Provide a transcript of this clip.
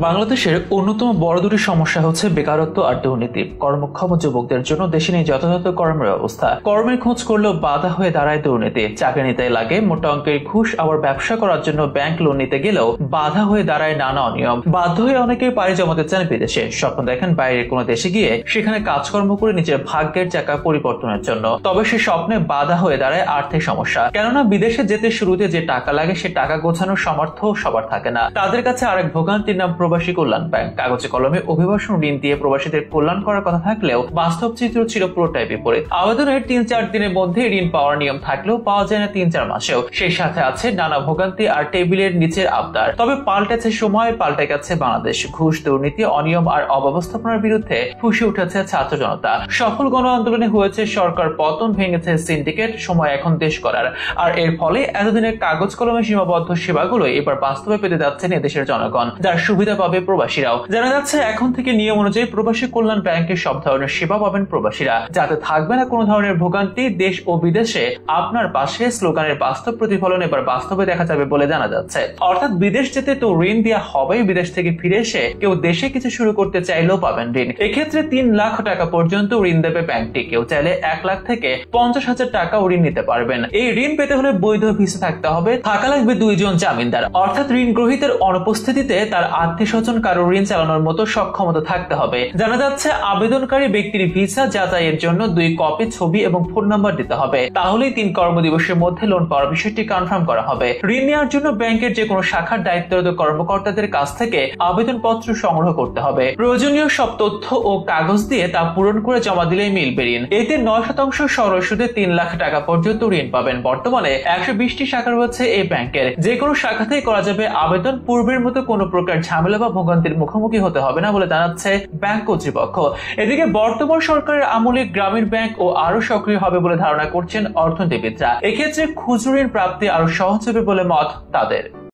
বাংলাদেশের অন্যতম বড় দুটি সমস্যা হচ্ছে বেকারত্ব আর দুর্নীতি। কর্মক্ষম যুবকদের জন্য দেশে নেই যথাযথ কর্মের ব্যবস্থা। কর্মের খোঁজ করলেও বাধা হয়ে দাঁড়ায় দুর্নীতি। চাকরি নিতে লাগে মোটা অঙ্কের ঘুষ, আবার ব্যবসা করার জন্য ব্যাংক লোন নিতে গেলেও বাধা হয়ে দাঁড়ায় নানা অনিয়ম। বাধ্য হয়ে অনেকেই পাড়ি জমাতে চান বিদেশে, স্বপ্ন দেখেন বাইরের কোনো দেশে গিয়ে সেখানে কাজকর্ম করে নিজের ভাগ্যের চাকা পরিবর্তনের জন্য। তবে সে স্বপ্নে বাধা হয়ে দাঁড়ায় আর্থিক সমস্যা। কেননা বিদেশে যেতে শুরুতে যে টাকা লাগে সে টাকা গোছানোর সামর্থ্য সবার থাকে না। তাদের কাছে আরেক ভোগান্তির নাম প্রবাসী কল্যাণ ব্যাংক। কাগজে কলমে অভিবাসন ঋণ দিয়ে প্রবাসীদের কল্যাণ করার কথা থাকলেও বাস্তব চিত্র ছিল পুরোটাই বিপরীত। আবেদনের ৩-৪ দিনের মধ্যে ঋণ পাওয়ার নিয়ম থাকলেও পাওয়া যায় না ৩-৪ মাসেও। সেই সাথে আছে নানা ভোগান্তি আর টেবিলের নিচের আবদার। তবে পাল্টেছে সময়, পাল্টে গেছে বাংলাদেশ। ঘুষ, দুর্নীতি, অনিয়ম আর অব্যবস্থাপনার বিরুদ্ধে ফুঁসে উঠেছে ছাত্র জনতা। সফল গণ আন্দোলনে হয়েছে সরকার পতন, ভেঙেছে সিন্ডিকেট। সময় এখন দেশ করার। আর এর ফলে এতদিনের কাগজ কলমে সীমাবদ্ধ সেবাগুলো এবার বাস্তবে পেতে যাচ্ছেন এদেশের জনগণ, যার সুবিধা পাবে প্রবাসীরাও। জানা যাচ্ছে এখন থেকে নিয়ম অনুযায়ী প্রবাসী কল্যাণ ব্যাংকের সব ধরনের সেবা পাবেন প্রবাসীরা, যাতে থাকবে না কোনো ধরনের ভোগান্তি। দেশ ও বিদেশে আপনার পাশে স্লোগানের বাস্তব প্রতিফলন এবার বাস্তবে দেখা যাবে বলে জানা যাচ্ছে। অর্থাৎ বিদেশ যেতে তো ঋণ দেওয়া হবে, বিদেশ থেকে ফিরে এসে কেউ দেশে কিছু শুরু করতে চাইলেও পাবেন ঋণ। এক্ষেত্রে ৩ লাখ টাকা পর্যন্ত ঋণ দেবে ব্যাংকটি। কেউ চাইলে ১ লাখ থেকে ৫০,০০০ টাকা ঋণ নিতে পারবেন। এই ঋণ পেতে হলে বৈধ ভিসা থাকতে হবে, থাকা লাগবে ২ জন জামিনদার। অর্থাৎ ঋণ গ্রহীতার অনুপস্থিতিতে তার আত্মীয় স্বজন কারো ঋণ চালানোর মতো সক্ষমতা থাকতে হবে। জানা যাচ্ছে আবেদনকারী ব্যক্তির ভিসা যাচাইয়ের জন্য ২ কপি ছবি এবং ফোন নাম্বার দিতে হবে। তাহলেই ৩ কর্মদিবসের মধ্যে লোন পাওয়ার বিষয়টি কনফার্ম করা হবে। ঋণ নেওয়ার জন্য ব্যাংকের যে কোনো শাখার দায়িত্বরত কর্মকর্তাদের কাছ থেকে আবেদনপত্র সংগ্রহ করতে হবে। প্রয়োজনীয় সব তথ্য ও কাগজ দিয়ে তা পূরণ করে জমা দিলেই মিলবে ঋণ। এতে ৯% সরল সুদে ৩ লাখ টাকা পর্যন্ত ঋণ পাবেন। বর্তমানে ১২০টি শাখা রয়েছে এই ব্যাংকের। যে কোনো শাখাতেই করা যাবে আবেদন। পূর্বের মতো কোনো প্রকার ঝামেলা বা ভোগান্তির মুখোমুখি হতে হবে না বলে জানাচ্ছে ব্যাংক কর্তৃপক্ষ। এদিকে বর্তমান সরকারের আমলে গ্রামীণ ব্যাংক ও আরো সক্রিয় হবে বলে ধারণা করছেন অর্থনীতিবিদরা। এক্ষেত্রে খুচরো ঋণ প্রাপ্তি আরো সহজ হবে বলে মত তাদের।